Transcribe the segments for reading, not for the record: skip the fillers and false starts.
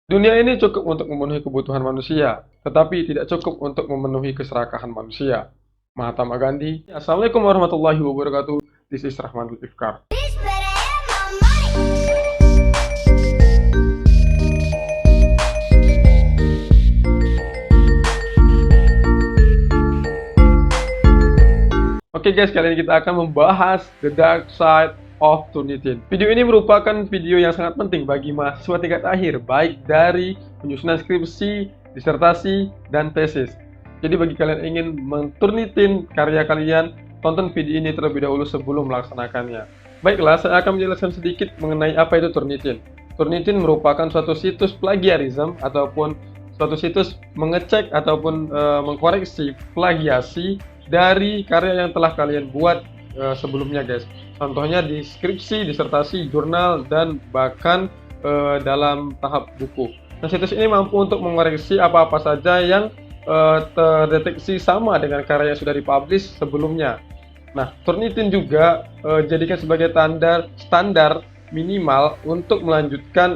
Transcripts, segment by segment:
Dunia ini cukup untuk memenuhi kebutuhan manusia, tetapi tidak cukup untuk memenuhi keserakahan manusia. Mahatma Gandhi. Assalamualaikum warahmatullahi wabarakatuh. This is Rahmanul Ifkar. Oke guys, kali ini kita akan membahas The Dark Side of Turnitin. Video ini merupakan video yang sangat penting bagi mahasiswa tingkat akhir, baik dari penyusunan skripsi, disertasi, dan tesis. Jadi bagi kalian yang ingin menturnitin karya kalian, tonton video ini terlebih dahulu sebelum melaksanakannya. Baiklah, saya akan menjelaskan sedikit mengenai apa itu Turnitin. Turnitin merupakan suatu situs plagiarism ataupun suatu situs mengecek ataupun mengkoreksi plagiasi dari karya yang telah kalian buat sebelumnya guys. Contohnya di skripsi, disertasi, jurnal, dan bahkan dalam tahap buku. Nah, situs ini mampu untuk mengoreksi apa-apa saja yang terdeteksi sama dengan karya yang sudah dipublish sebelumnya. Nah, Turnitin juga jadikan sebagai standar minimal untuk melanjutkan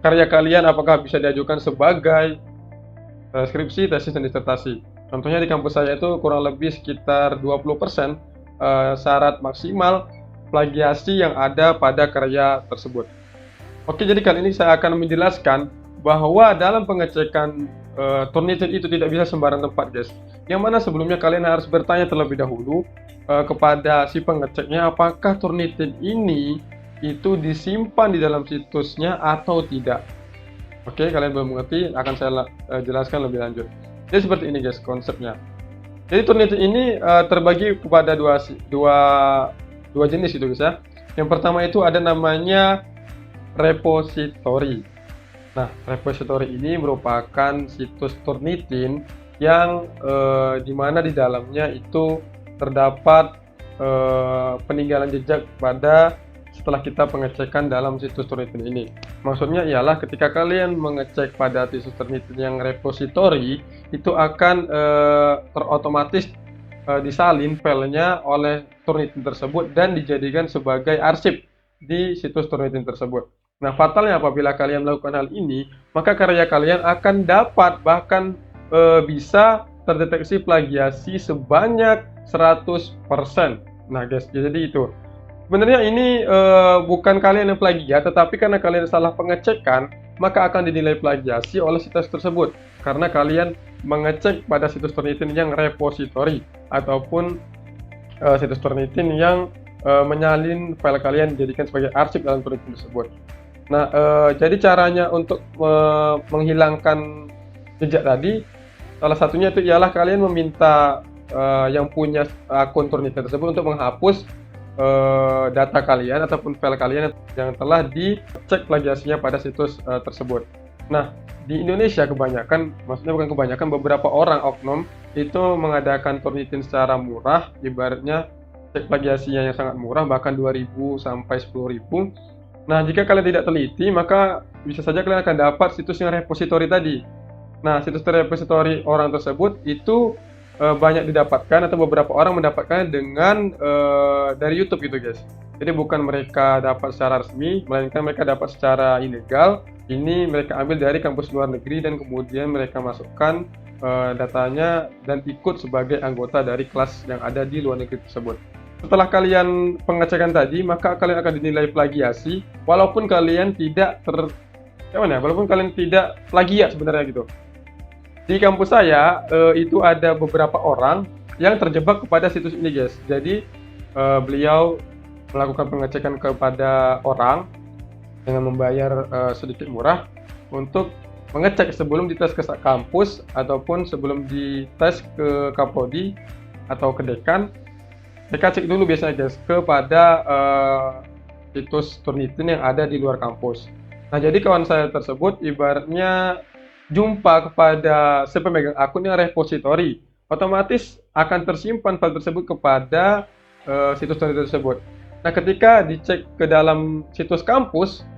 karya kalian apakah bisa diajukan sebagai skripsi, tesis, dan disertasi. Contohnya di kampus saya itu kurang lebih sekitar 20% syarat maksimal plagiasi yang ada pada karya tersebut. Oke, jadi kali ini saya akan menjelaskan bahwa dalam pengecekan Turnitin itu tidak bisa sembarang tempat guys. Yang mana sebelumnya kalian harus bertanya terlebih dahulu kepada si pengeceknya apakah Turnitin ini itu disimpan di dalam situsnya atau tidak. Oke, kalian belum mengerti, akan saya jelaskan lebih lanjut. Jadi seperti ini guys konsepnya. Jadi Turnitin ini terbagi kepada dua jenis itu guys ya. Yang pertama itu ada namanya repository. Nah, repository ini merupakan situs Turnitin yang dimana di dalamnya itu terdapat peninggalan jejak pada setelah kita pengecekan dalam situs Turnitin ini. Maksudnya ialah ketika kalian mengecek pada situs Turnitin yang repository, itu akan terotomatis disalin filenya oleh Turnitin tersebut dan dijadikan sebagai arsip di situs Turnitin tersebut. Nah, fatalnya apabila kalian melakukan hal ini, maka karya kalian akan dapat bahkan bisa terdeteksi plagiasi sebanyak 100%. Nah guys, jadi itu. Sebenarnya ini bukan kalian yang plagiat, tetapi karena kalian salah pengecekan, maka akan dinilai plagiasi oleh situs tersebut. Karena kalian mengecek pada situs Turnitin yang repository, ataupun situs Turnitin yang menyalin file kalian dijadikan sebagai arsip dalam Turnitin tersebut. Nah, jadi caranya untuk menghilangkan jejak tadi, salah satunya itu ialah kalian meminta yang punya akun Turnitin tersebut untuk menghapus data kalian ataupun file kalian yang telah dicek plagiasinya pada situs tersebut. Nah, di Indonesia kebanyakan, maksudnya bukan kebanyakan, beberapa orang oknum itu mengadakan Turnitin secara murah, ibaratnya cek plagiasinya yang sangat murah, bahkan 2.000 sampai 10.000. Nah, jika kalian tidak teliti, maka bisa saja kalian akan dapat situs yang repository tadi. Nah, situs repository orang tersebut itu banyak didapatkan atau beberapa orang mendapatkannya dengan dari YouTube gitu guys. Jadi bukan mereka dapat secara resmi, melainkan mereka dapat secara ilegal. Ini mereka ambil dari kampus luar negeri dan kemudian mereka masukkan datanya dan ikut sebagai anggota dari kelas yang ada di luar negeri tersebut. Setelah kalian pengecekan tadi, maka kalian akan dinilai plagiasi walaupun kalian tidak walaupun kalian tidak plagiat sebenarnya gitu. Di kampus saya itu ada beberapa orang yang terjebak kepada situs ini guys. Jadi beliau melakukan pengecekan kepada orang dengan membayar sedikit murah untuk mengecek sebelum dites ke kampus ataupun sebelum dites ke Kapodi atau ke dekan. Mereka cek dulu biasanya guys kepada situs Turnitin yang ada di luar kampus. Nah, jadi kawan saya tersebut ibaratnya jumpa kepada si pemegang akun yang repository, otomatis akan tersimpan file tersebut kepada situs Turnitin tersebut. Nah, ketika dicek ke dalam situs kampus,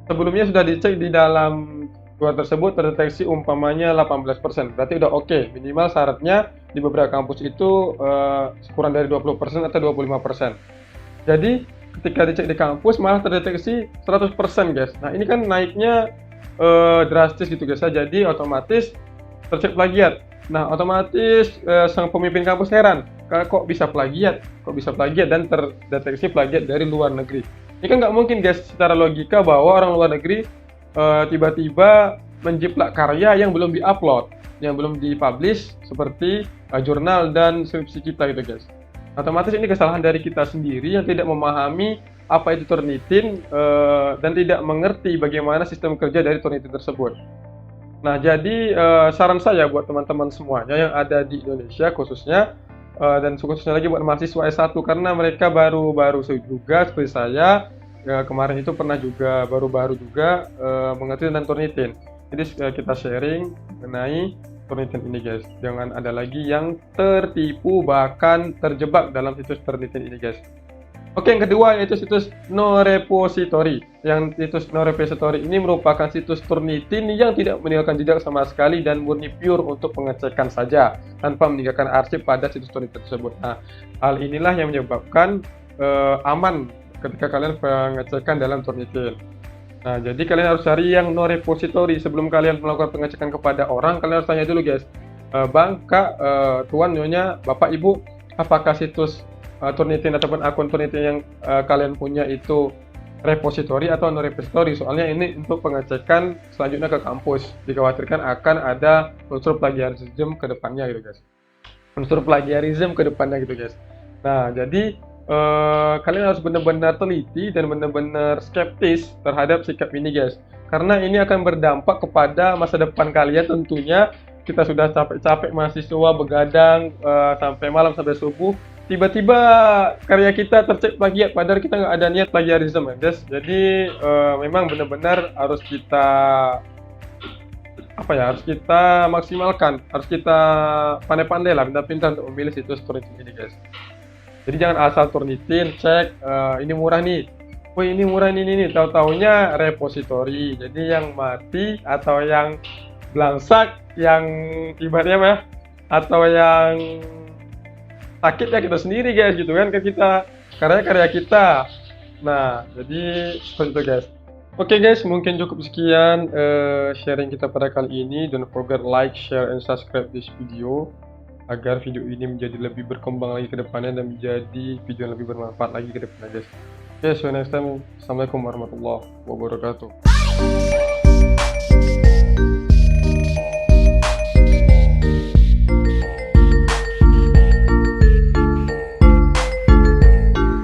sebelumnya sudah dicek di dalam luar tersebut terdeteksi umpamanya 18%, berarti udah oke. Minimal syaratnya di beberapa kampus itu kurang dari 20% atau 25%. Jadi ketika dicek di kampus malah terdeteksi 100% guys. Nah, ini kan naiknya drastis gitu guys ya. Jadi otomatis tercek plagiat. Nah, otomatis sang pemimpin kampus heran, kok bisa plagiat? Kok bisa plagiat dan terdeteksi plagiat dari luar negeri? Ini kan nggak mungkin guys secara logika bahwa orang luar negeri tiba-tiba menjiplak karya yang belum diupload, yang belum dipublish seperti jurnal dan skripsi kita gitu guys. Otomatis ini kesalahan dari kita sendiri yang tidak memahami apa itu Turnitin dan tidak mengerti bagaimana sistem kerja dari Turnitin tersebut. Nah, jadi saran saya buat teman-teman semuanya yang ada di Indonesia khususnya dan khususnya lagi buat mahasiswa S1 karena mereka baru-baru juga seperti saya kemarin itu pernah juga baru-baru juga mengerti tentang Turnitin. Jadi kita sharing mengenai Turnitin ini guys. Jangan ada lagi yang tertipu bahkan terjebak dalam situs Turnitin ini guys. Oke, yang kedua yaitu situs No Repository. Yang situs No Repository ini merupakan situs Turnitin yang tidak meninggalkan jejak sama sekali dan murni pure untuk pengecekan saja tanpa meninggalkan arsip pada situs Turnitin tersebut. Nah, hal inilah yang menyebabkan aman ketika kalian pengecekan dalam Turnitin. Nah, jadi kalian harus cari yang No Repository sebelum kalian melakukan pengecekan kepada orang. Kalian harus tanya dulu guys, Bang, Kak, Tuan, Nyonya, Bapak, Ibu, apakah situs Turnitin ataupun akun Turnitin yang kalian punya itu repository atau no repository? Soalnya ini untuk pengecekan selanjutnya ke kampus, dikhawatirkan akan ada unsur plagiarisme ke depannya gitu guys. Unsur plagiarisme ke depannya gitu guys. Nah, jadi kalian harus benar-benar teliti dan benar-benar skeptis terhadap sikap ini guys. Karena ini akan berdampak kepada masa depan kalian tentunya. Kita sudah capek-capek mahasiswa begadang sampai malam sampai subuh, tiba-tiba karya kita tercek plagiat padahal kita nggak ada niat plagiarisme guys. Jadi memang benar-benar harus kita harus kita maksimalkan, harus kita pandai-pandai lah, pintar-pintar untuk memilih situs Turnitin ini guys. Jadi jangan asal Turnitin cek ini murah nih, oh ini murah ini tahu-taunya repository. Jadi yang mati atau yang belangsak, yang ibaratnya apa ya, atau yang sakit ya kita sendiri guys gitu kan, ke kita karya-karya kita. Nah, jadi seperti itu guys. Oke guys, mungkin cukup sekian sharing kita pada kali ini. Don't forget like, share, and subscribe this video agar video ini menjadi lebih berkembang lagi ke depannya dan menjadi video yang lebih bermanfaat lagi ke depannya guys. Oke, so next time. Assalamualaikum warahmatullahi wabarakatuh.